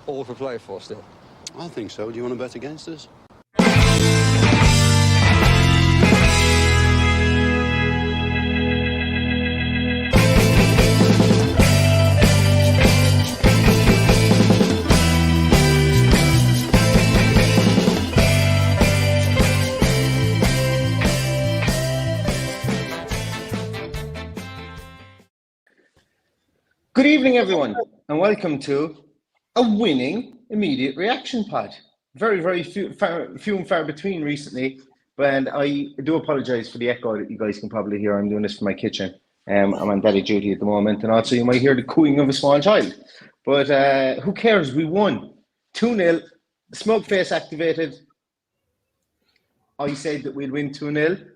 All for play for still. I think so. Do you want to bet against us? Good evening, everyone, and welcome to a winning immediate reaction pod. Very few and far between recently, but I do apologise for the echo that you guys can probably hear. I'm doing this from my kitchen. I'm on daddy duty at the moment, and also you might hear the cooing of a small child. But who cares? We won 2-0. Smug face activated. I said that we'd win 2-0.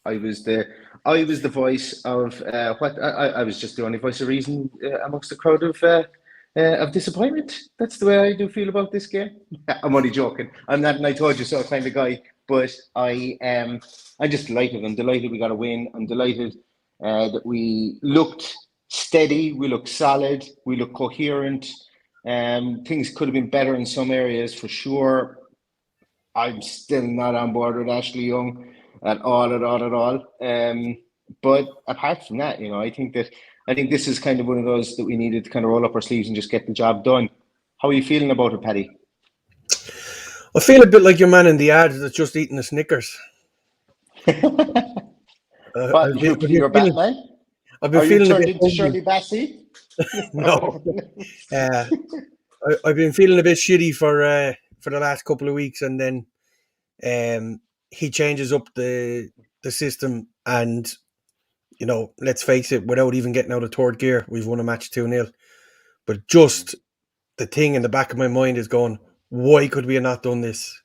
I was the voice of I was just the only voice of reason amongst the crowd of disappointment. That's the way I do feel about this game. I'm only joking. I'm not an I told you so kind of guy, but I'm just delighted. I'm delighted we got a win. I'm delighted that we looked steady, we looked solid, we looked coherent. Things could have been better in some areas for sure. I'm still not on board with Ashley Young at all. But apart from that, I think this is kind of one of those that we needed to kind of roll up our sleeves and just get the job done. How are you feeling about it, Paddy? I feel a bit like your man in the ad that's just eating a Snickers. What, you're Batman? I've been Are feeling you a turned bit into Shirley Bassey? No. I've been feeling a bit shitty for the last couple of weeks, and then he changes up the system, and let's face it, without even getting out of third gear, we've won a match 2-0. But just the thing in the back of my mind is going, why could we have not done this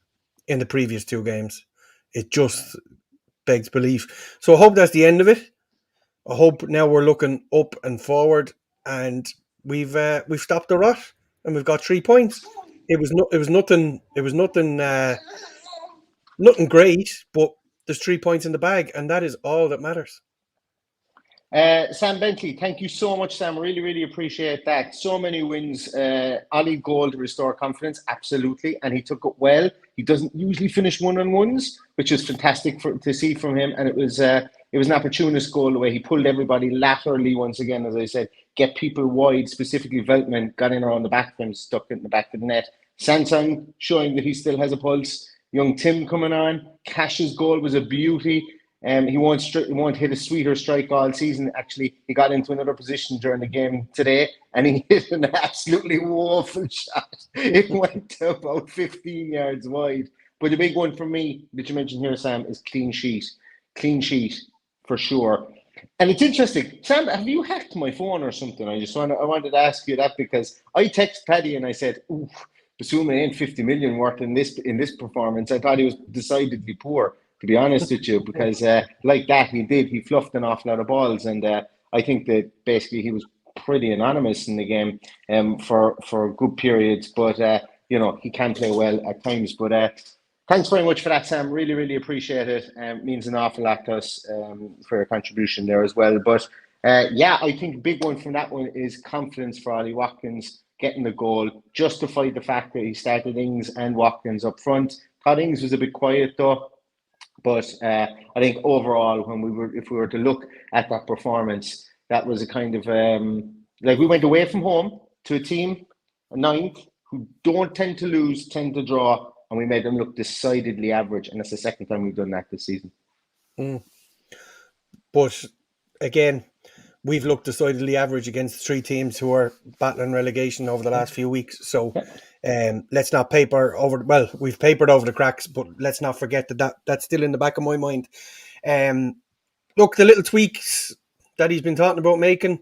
in the previous two games? It just begs belief. So I hope that's the end of it. I hope now we're looking up and forward, and we've stopped the rot, and we've got 3 points. It was nothing great, but there's 3 points in the bag, and that is all that matters. Sam Bentley, thank you so much, Sam. Really appreciate that. So many wins. Ollie goal to restore confidence, absolutely, and he took it well. He doesn't usually finish one-on-ones, which is fantastic to see from him. And it was an opportunist goal the way he pulled everybody laterally once again, as I said, get people wide, specifically Veltman got in around the back of him, stuck it in the back of the net. Sanson showing that he still has a pulse. Young Tim coming on. Cash's goal was a beauty. He won't hit a sweeter strike all season. Actually, he got into another position during the game today, and he hit an absolutely woeful shot. It went to about 15 yards wide. But the big one for me that you mentioned here, Sam, is clean sheet. Clean sheet for sure. And it's interesting, Sam. Have you hacked my phone or something? I wanted to ask you that because I texted Paddy and I said, "Ooh, Basuma ain't 50 million worth in this performance." I thought he was decidedly poor, to be honest with you, because like that he fluffed an awful lot of balls, and I think that basically he was pretty anonymous in the game for good periods, but he can play well at times. But thanks very much for that, Sam. Really appreciate it. Means an awful lot to us for your contribution there as well. But I think a big one from that one is confidence for Ollie Watkins getting the goal, justified the fact that he started Ings and Watkins up front. Thought Ings was a bit quiet though. But I think overall, if we were to look at that performance, that was a kind of we went away from home to a team, a ninth, who don't tend to lose, tend to draw, and we made them look decidedly average. And that's the second time we've done that this season. But again, we've looked decidedly average against 3 teams who are battling relegation over the last few weeks. So let's not we've papered over the cracks, but let's not forget that's still in the back of my mind. Look, the little tweaks that he's been talking about making,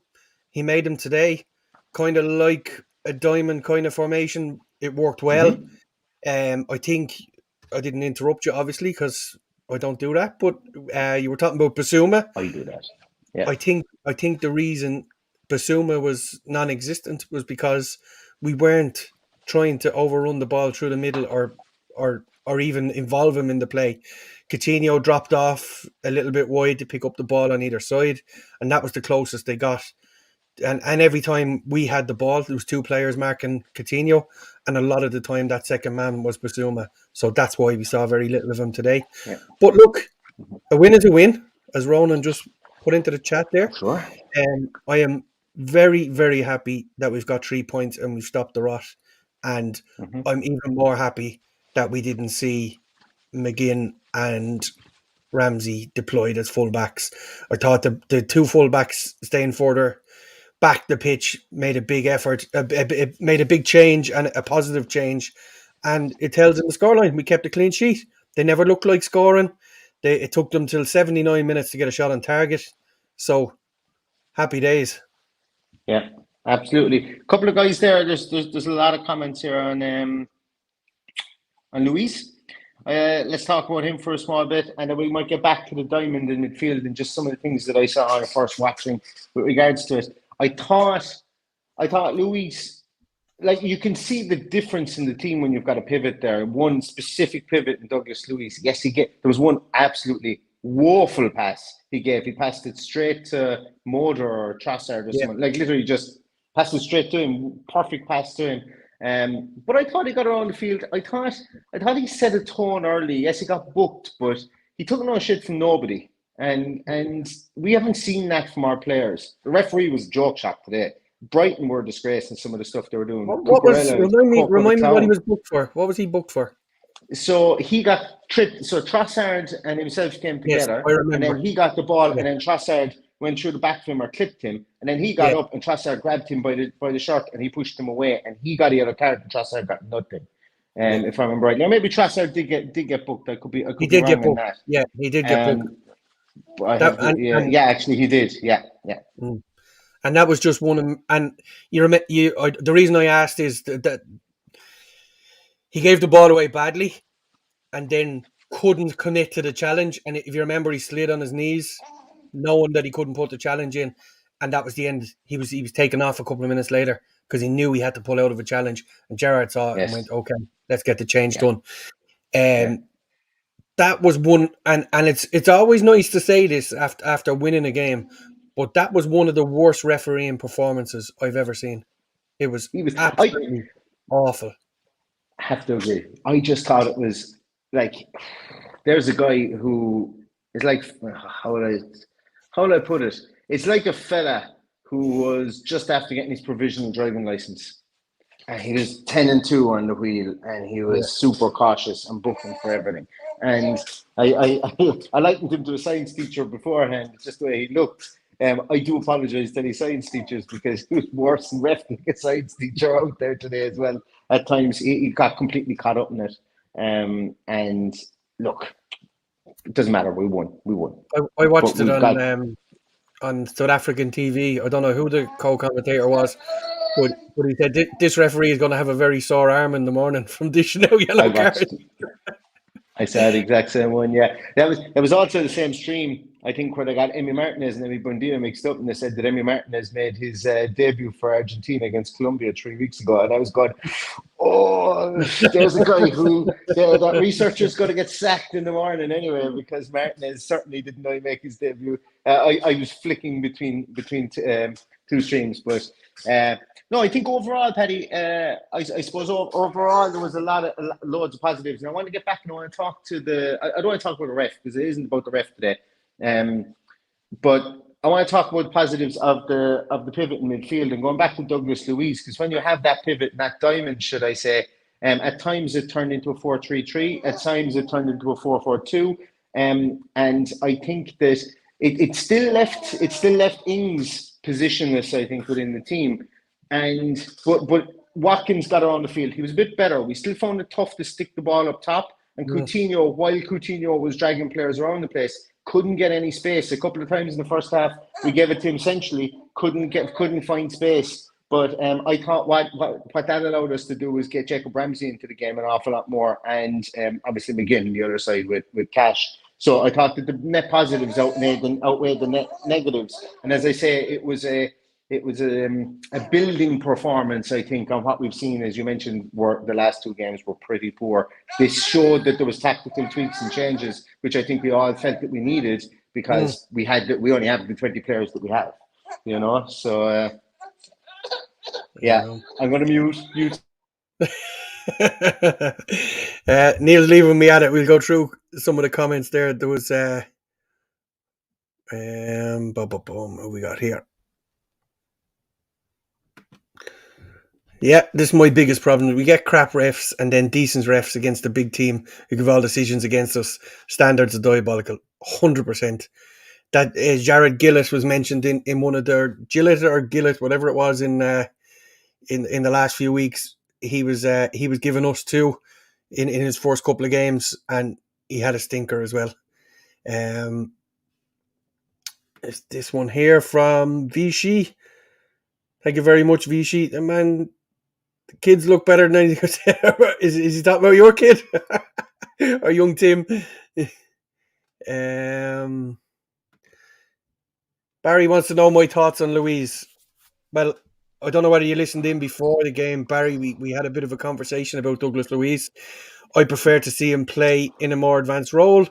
he made them today, kind of like a diamond kind of formation. It worked well. I think I didn't interrupt you, obviously, because I don't do that, but you were talking about Basuma. I do that. Yeah. I think the reason Basuma was non-existent was because we weren't trying to overrun the ball through the middle or even involve him in the play. Coutinho dropped off a little bit wide to pick up the ball on either side, and that was the closest they got. And every time we had the ball, there was two players marking Coutinho, and a lot of the time that second man was Basuma. So that's why we saw very little of him today. Yeah. But look, a win is a win, as Ronan just put into the chat there. Sure. I am very, very happy that we've got 3 points and we've stopped the rot. And I'm even more happy that we didn't see McGinn and Ramsey deployed as fullbacks. I thought the two fullbacks staying further back the pitch made a big effort, it made a big change and a positive change. And it tells in the scoreline. We kept a clean sheet. They never looked like scoring. It took them till 79 minutes to get a shot on target. So, happy days. Yeah, absolutely. A couple of guys there. There's a lot of comments here on Luis. Let's talk about him for a small bit, and then we might get back to the diamond in midfield and just some of the things that I saw on the first watching with regards to it. I thought Luis, like, you can see the difference in the team when you've got a pivot there. One specific pivot in Douglas Luis. Yes, there was one absolutely woeful pass he gave. He passed it straight to Moder or Trossard or someone. Like, literally just passed it straight to him. Perfect pass to him. But I thought he got around the field. I thought he set a tone early. Yes, he got booked, but he took no shit from nobody. And we haven't seen that from our players. The referee was a joke shop today. Brighton were a disgrace in some of the stuff they were doing. Remind me what he was booked for. What was he booked for? So he got tripped. So Trossard and himself came together, and then he got the ball, and then Trossard went through the back of him or clipped him, and then he got up, and Trossard grabbed him by the shirt, and he pushed him away, and he got the other card, and Trossard got nothing. If I remember right, now maybe Trossard did get booked. I could be wrong on that. Yeah, he did get booked. Actually, he did. Yeah. And that was just one of them. And the reason I asked is that he gave the ball away badly and then couldn't commit to the challenge. And if you remember, he slid on his knees, knowing that he couldn't put the challenge in. And that was the end. He was taken off a couple of minutes later because he knew he had to pull out of a challenge. And Gerrard saw it and went, okay, let's get the change done. That was one. And it's always nice to say this after winning a game. But that was one of the worst refereeing performances I've ever seen. It was absolutely awful. I have to agree. I just thought it was like, there's a guy who is like, how will I put it? It's like a fella who was just after getting his provisional driving license. And he was 10-2 on the wheel, and he was super cautious and booking for everything. And I likened him to a science teacher beforehand, just the way he looked. I do apologise to any science teachers because he was worse than ref than a science teacher out there today as well. At times, he got completely caught up in it. And look, it doesn't matter. We won. I watched it on South African TV. I don't know who the co-commentator was, but he said this referee is going to have a very sore arm in the morning from dishing out yellow cards. I saw the exact same one. Yeah, that was also the same stream, I think, where they got Emi Martinez and Emi Buendia mixed up, and they said that Emi Martinez made his debut for Argentina against Colombia 3 weeks ago, and I was going, oh, there's a guy who that researcher's going to get sacked in the morning anyway, because Martinez certainly did not make his debut. I was flicking between two streams, but no, I think overall, Paddy, I suppose overall there was loads of positives, and I want to get back and I want to talk to I don't want to talk about the ref because it isn't about the ref today, but I want to talk about the positives of the pivot in midfield and going back to Douglas Luiz, because when you have that pivot, that diamond, should I say, at times it turned into a 4-3-3, at times it turned into a 4-4-2, and I think that it still left Ings positionless, I think, within the team. But Watkins got around the field. He was a bit better. We still found it tough to stick the ball up top. And Coutinho, while Coutinho was dragging players around the place, couldn't get any space. A couple of times in the first half, we gave it to him essentially, couldn't find space. But I thought what that allowed us to do was get Jacob Ramsey into the game an awful lot more, and obviously McGinn on the other side with Cash. So I thought that the net positives outweighed the net negatives. And as I say, it was a building performance, I think, on what we've seen, as you mentioned, were the last two games were pretty poor. This showed that there was tactical tweaks and changes, which I think we all felt that we needed, because we only have the 20 players that we have, you know. So Yeah, I'm going to mute. Neil's leaving me at it. We'll go through some of the comments there. There was what we got here? Yeah, this is my biggest problem. We get crap refs and then decent refs against a big team who give all decisions against us. Standards are diabolical, 100%. That Jared Gillett was mentioned in one of their Gillett, whatever it was in the last few weeks. He was giving us two in his first couple of games, and he had a stinker as well. This one here from Vichy. Thank you very much, Vichy. Man, the kids look better than anything. Is he talking about your kid? Or young Tim? Barry wants to know my thoughts on Louise. Well, I don't know whether you listened in before the game, Barry. We had a bit of a conversation about Douglas Luiz. I prefer to see him play in a more advanced role.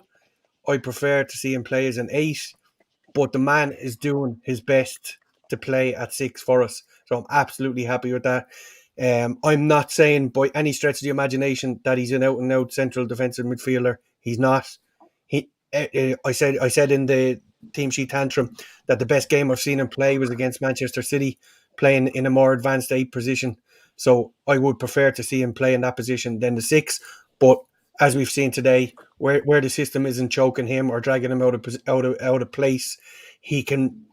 I prefer to see him play as an 8. But the man is doing his best to play at 6 for us. So I'm absolutely happy with that. I'm not saying by any stretch of the imagination that he's an out-and-out central defensive midfielder. He's not. I said in the team sheet tantrum that the best game I've seen him play was against Manchester City, playing in a more advanced 8 position. So I would prefer to see him play in that position than the 6. But as we've seen today, where the system isn't choking him or dragging him out of place, he can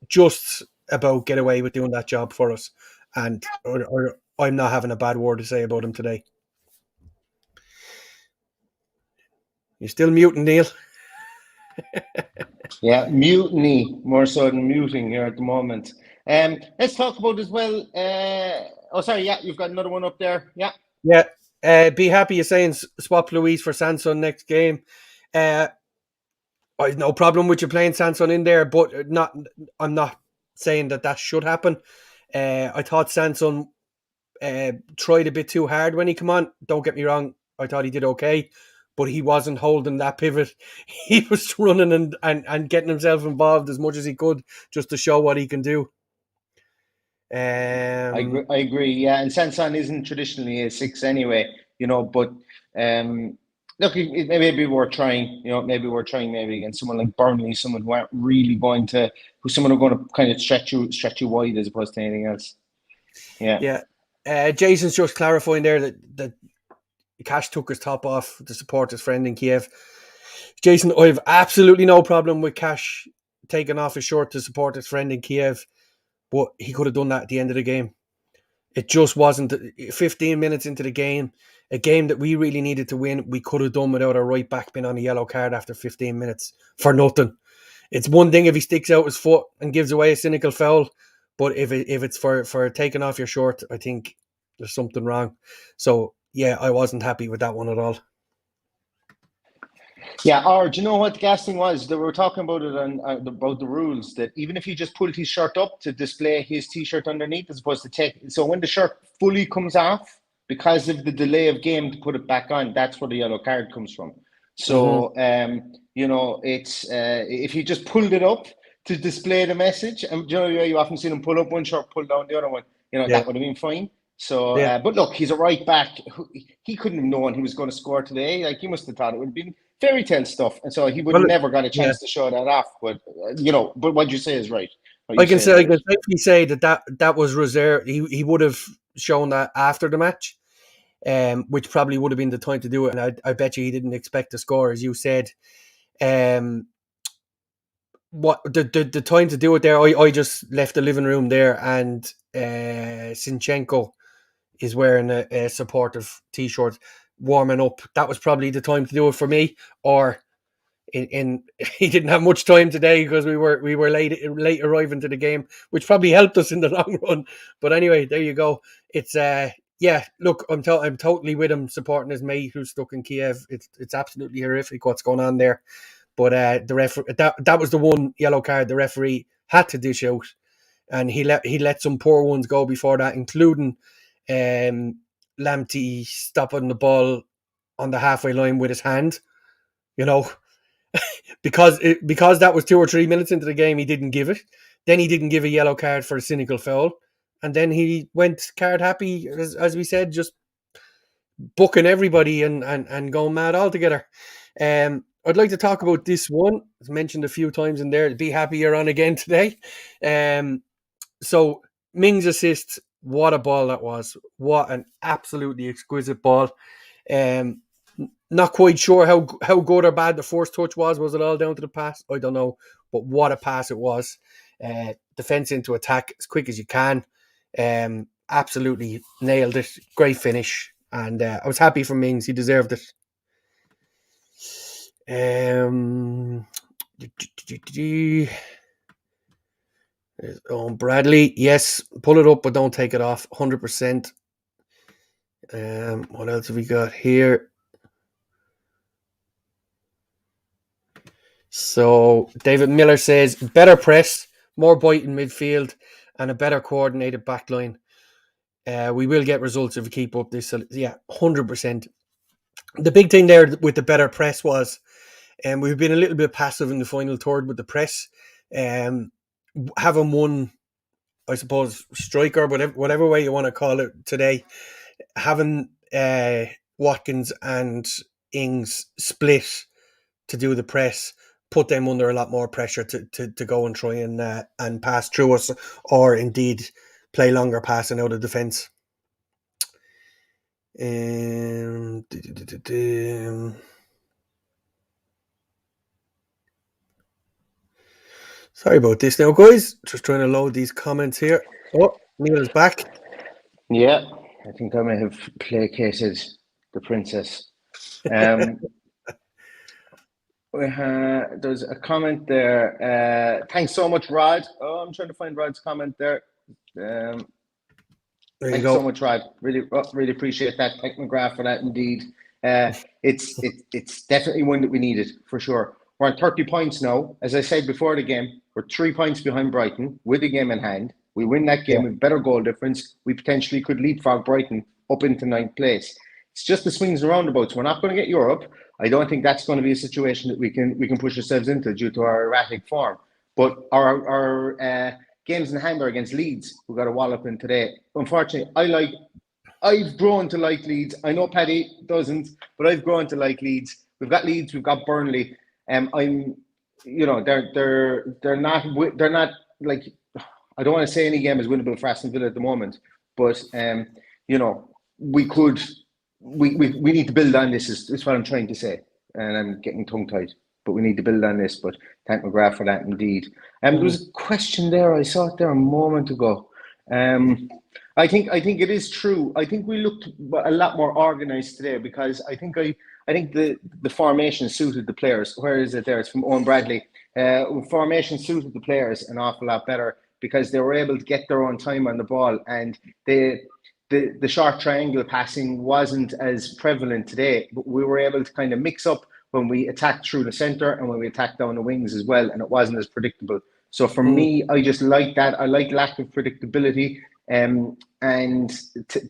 just about get away with doing that job for us. And or I'm not having a bad word to say about him today. You're still muting, Neil. Yeah, mutiny more so than muting here at the moment. Let's talk about as well. You've got another one up there. Yeah. Be happy you're saying swap Louise for Sanson next game. I've no problem with you playing Sanson in there, but I'm not saying that should happen. I thought Sanson tried a bit too hard when he came on. Don't get me wrong, I thought he did okay, but he wasn't holding that pivot. He was running and getting himself involved as much as he could just to show what he can do. I agree. Yeah, and Sanson isn't traditionally a 6 anyway, but look, it may be worth trying. Maybe we're trying maybe against someone like Burnley, someone who aren't really going to kind of stretch you wide as opposed to anything else. Yeah. Jason's just clarifying there that Cash took his top off to support his friend in Kiev. Jason, I have absolutely no problem with Cash taking off his shirt to support his friend in Kiev, but he could have done that at the end of the game. It just wasn't 15 minutes into the game, a game that we really needed to win. We could have done without a right back being on a yellow card after 15 minutes for nothing. It's one thing if he sticks out his foot and gives away a cynical foul, but if it's for taking off your shirt, I think there's something wrong. So yeah, I wasn't happy with that one at all. Yeah, or do you know what the gas thing was? They were talking about it about the rules that even if he just pulled his shirt up to display his t-shirt underneath, as opposed to so when the shirt fully comes off, because of the delay of game to put it back on, that's where the yellow card comes from. So it's if he just pulled it up to display the message, and you often see him pull up one shirt, pull down the other one. That would have been fine. So, but look, he's a right back. He couldn't have known he was going to score today. Like, he must have thought it would have been fairy tale stuff, and so he would have never got a chance to show that off. But but what you say is right. I can safely say that was reserved. He would have shown that after the match, which probably would have been the time to do it. And I bet you he didn't expect to score, as you said. What the time to do it there? I just left the living room there, and Sinchenko is wearing a supportive t-shirt, warming up. That was probably the time to do it for me. Or he didn't have much time today because we were late arriving to the game, which probably helped us in the long run. But anyway, there you go. It's look, I'm totally with him supporting his mate who's stuck in Kiev. It's absolutely horrific what's going on there. But the referee, that was the one yellow card the referee had to dish out, and he let some poor ones go before that, including Lamptey stopping the ball on the halfway line with his hand, because that was 2 or 3 minutes into the game. He didn't give it. Then he didn't give a yellow card for a cynical foul, and then he went card happy, as we said, just booking everybody and going mad altogether. I'd like to talk about this one. It's mentioned a few times in there. Be happy you're on again today. So Ming's assist, what a ball that was. What an absolutely exquisite ball. Not quite sure how good or bad the first touch was. Was it all down to the pass? I don't know. But what a pass it was. Defense into attack as quick as you can. Absolutely nailed it. Great finish. And I was happy for Mings. He deserved it. Bradley, yes, pull it up, but don't take it off. 100%. What else have we got here? So David Miller says better press, more bite in midfield, and a better coordinated back line. We will get results if we keep up this. Yeah, 100%. The big thing there with the better press was, we've been a little bit passive in the final third with the press. Having one, I suppose, striker, whatever way you want to call it today, having Watkins and Ings split to do the press, put them under a lot more pressure to go and try and pass through us, or indeed play longer passing out of defence. Sorry about this now, guys. Just trying to load these comments here. Oh, Neil's back. Yeah, I think I may have placated the princess. There's a comment there. Thanks so much, Rod. Oh, I'm trying to find Rod's comment there. There you Thanks go. so much, Rod. Really appreciate that. Thank McGrath for that, indeed. It's definitely one that we needed, for sure. We're on 30 points now. As I said before the game, we're 3 points behind Brighton with the game in hand. We win that game with better goal difference. We potentially could leapfrog Brighton up into 9th place. It's just the swings and roundabouts. We're not going to get Europe. I don't think that's going to be a situation that we can push ourselves into due to our erratic form. But our games in hand are against Leeds, who got a wallop in today. Unfortunately, I've grown to like Leeds. I know Paddy doesn't, but I've grown to like Leeds. We've got Leeds, we've got Burnley. They're not like, I don't want to say any game is winnable for Aston Villa at the moment, but we need to build on this. Is what I'm trying to say, and I'm getting tongue tied. But we need to build on this. But thank McGrath for that, indeed. There was a question there. I saw it there a moment ago. I think it is true. I think we looked a lot more organised today because I think the formation suited the players. Where is it there? It's from Owen Bradley. Formation suited the players an awful lot better because they were able to get their own time on the ball, and the short triangle passing wasn't as prevalent today. But we were able to kind of mix up when we attacked through the centre and when we attacked down the wings as well, and it wasn't as predictable. So for me, I just like that. I like lack of predictability. And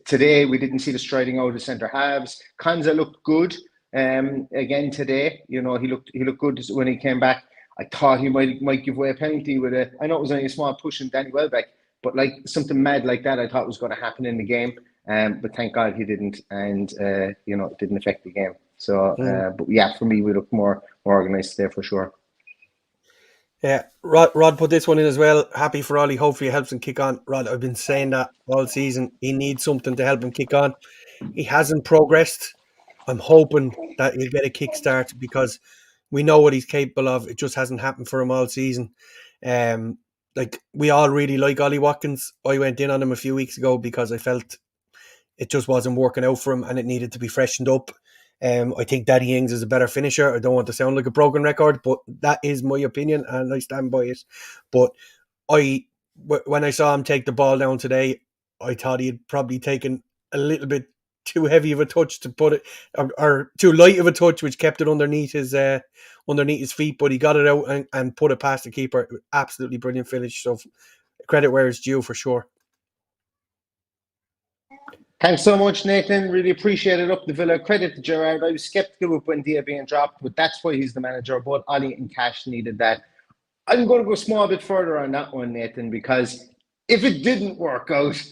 today we didn't see the striding out of centre halves. Konza looked good again today. He looked good when he came back. I thought he might give away a penalty with I know it was only a small push in Danny Welbeck, but like something mad like that I thought was going to happen in the game. But thank God he didn't, and it didn't affect the game. So, but yeah, for me, we look more organised there for sure. Yeah, Rod put this one in as well. Happy for Ollie. Hopefully it helps him kick on. Rod, I've been saying that all season. He needs something to help him kick on. He hasn't progressed. I'm hoping that he'll get a kickstart because we know what he's capable of. It just hasn't happened for him all season. We all really like Ollie Watkins. I went in on him a few weeks ago because I felt it just wasn't working out for him and it needed to be freshened up. I think Danny Ings is a better finisher. I don't want to sound like a broken record, but that is my opinion and I stand by it. But when I saw him take the ball down today, I thought he had probably taken a little bit too heavy of a touch to put it, or too light of a touch, which kept it underneath his feet. But he got it out and put it past the keeper. Absolutely brilliant finish. So credit where it's due for sure. Thanks so much, Nathan. Really appreciate it. Up the Villa. Credit to Gerrard. I was sceptical with Buendia being dropped, but that's why he's the manager. Both Ollie and Cash needed that. I'm going to go a small bit further on that one, Nathan, because if it didn't work out,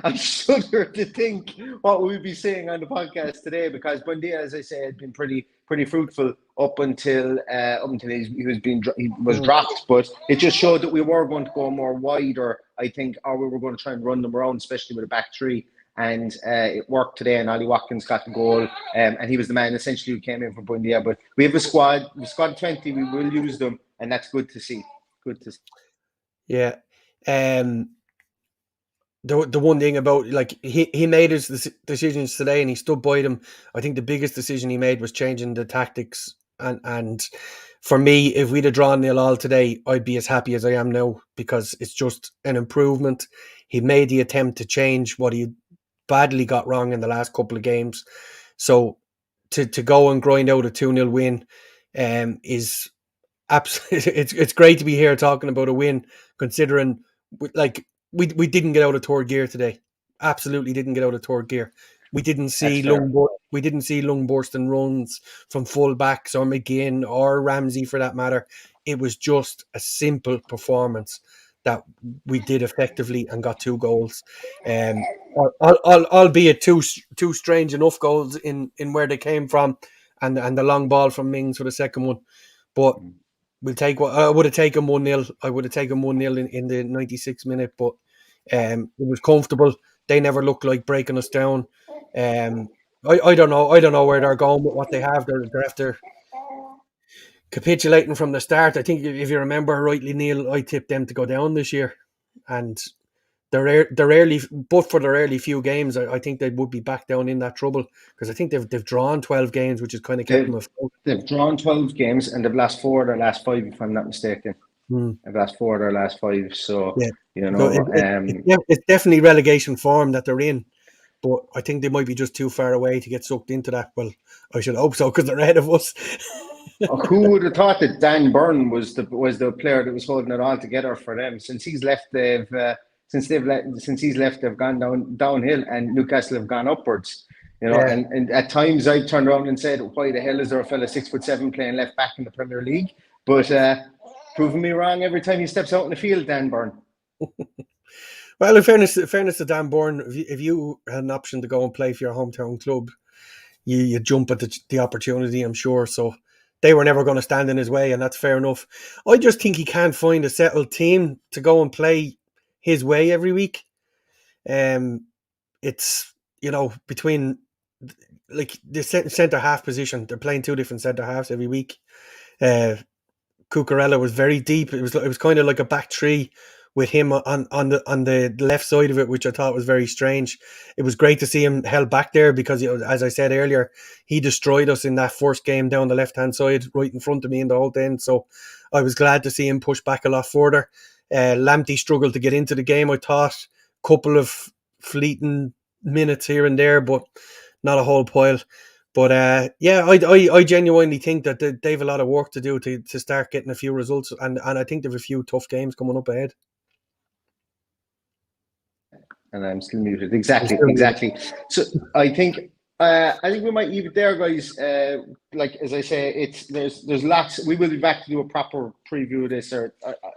I shudder to think what we'd be saying on the podcast today, because Bundia, as I say, had been pretty fruitful up until he was dropped. But it just showed that we were going to go more wider, I think, or we were going to try and run them around, especially with a back three. And it worked today, and Ollie Watkins got the goal, and he was the man essentially who came in for Bundia. But we have a squad 20. We will use them, and that's good to see. Good to see. Yeah. The one thing about, like, he made his decisions today and he stood by them. I think the biggest decision he made was changing the tactics, and for me, if we'd have drawn 0-0 today, I'd be as happy as I am now, because it's just an improvement. He made the attempt to change what he badly got wrong in the last couple of games. So to go and grind out a 2-0 win is absolutely, it's great to be here talking about a win, considering, like, we didn't get out of third gear today. Absolutely didn't get out of third gear. We didn't see lung bursting runs from full backs or McGinn or Ramsey for that matter. It was just a simple performance that we did effectively and got 2 goals. Albeit two strange enough goals in where they came from, and the long ball from Mings for the second one. But we'll take what I would have taken 1-0. I would have taken 1-0 in the 96th minute, but it was comfortable. They never looked like breaking us down. I don't know. I don't know where they're going with what they have. They're after capitulating from the start. I think if you remember rightly, Neil, I tipped them to go down this year, and they're early, but for their early few games, I think they would be back down in that trouble, because I think they've drawn 12 games, which is kind of kept them afloat. They've drawn 12 games and they've lost 4 of their last 5, if I'm not mistaken. They've lost 4 of their last 5, so yeah. You know, so it's definitely relegation form that they're in, but I think they might be just too far away to get sucked into that. Well, I should hope so, because they're ahead of us. Who would have thought that Dan Byrne was the player that was holding it all together for them? Since he's left, they've gone downhill, and Newcastle have gone upwards. You know, and at times I've turned around and said, "Why the hell is there a fella 6'7" playing left back in the Premier League?" But proving me wrong every time he steps out in the field, Dan Byrne. Well, in fairness to Dan Byrne, if you had an option to go and play for your hometown club, you jump at the opportunity, I'm sure. So they were never going to stand in his way, and that's fair enough. I just think he can't find a settled team to go and play his way every week. It's, between, like, the centre half position, they're playing 2 different centre halves every week. Cucurella was very deep. It was kind of like a back three with him on the left side of it, which I thought was very strange. It was great to see him held back there, because, as I said earlier, he destroyed us in that first game down the left-hand side, right in front of me in the whole end. So I was glad to see him push back a lot further. Lamptey struggled to get into the game, I thought. Couple of fleeting minutes here and there, but not a whole pile. But I genuinely think that they have a lot of work to do to start getting a few results, and I think they have a few tough games coming up ahead. And I'm still muted. Exactly. So I think we might leave it there, guys. Like, as I say, there's lots. We will be back to do a proper preview of this, or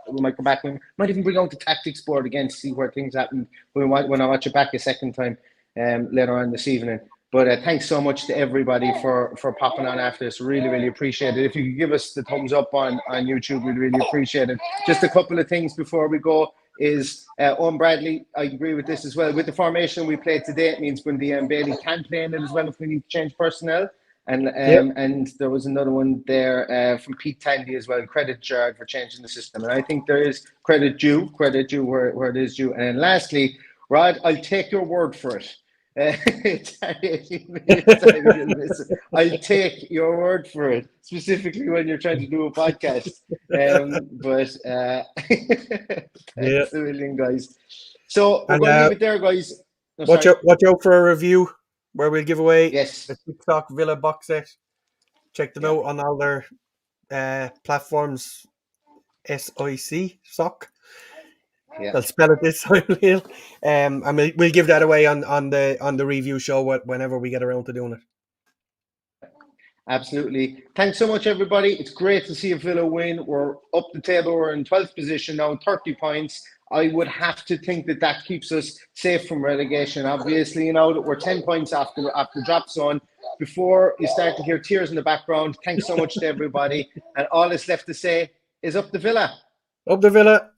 we might come back. We might even bring out the tactics board again to see where things happen when I watch it back a second time later on this evening. But thanks so much to everybody for popping on after this. Really, really appreciate it. If you could give us the thumbs up on YouTube, we'd really appreciate it. Just a couple of things before we go is Owen Bradley, I agree with this as well. With the formation we played today, it means Bundy and Bailey can play in it as well if we need to change personnel. And and there was another one there from Pete Tandy as well. Credit Jared for changing the system. And I think there is credit due where it is due. And then lastly, Rod, I'll take your word for it. I'll take your word for it, specifically when you're trying to do a podcast. Thanks a million, guys. So we're going to leave it there, guys. Watch out for a review where we'll give away a TikTok Villa box set. Check them out on all their platforms. SOC. Yeah. I'll spell it this time, Neil. And we'll give that away on the review show whenever we get around to doing it. Absolutely. Thanks so much, everybody. It's great to see a Villa win. We're up the table. We're in 12th position now, 30 points. I would have to think that that keeps us safe from relegation. Obviously, you know that we're 10 points off the drop zone. Before you start to hear tears in the background, thanks so much to everybody. And all that's left to say is up the Villa. Up the Villa.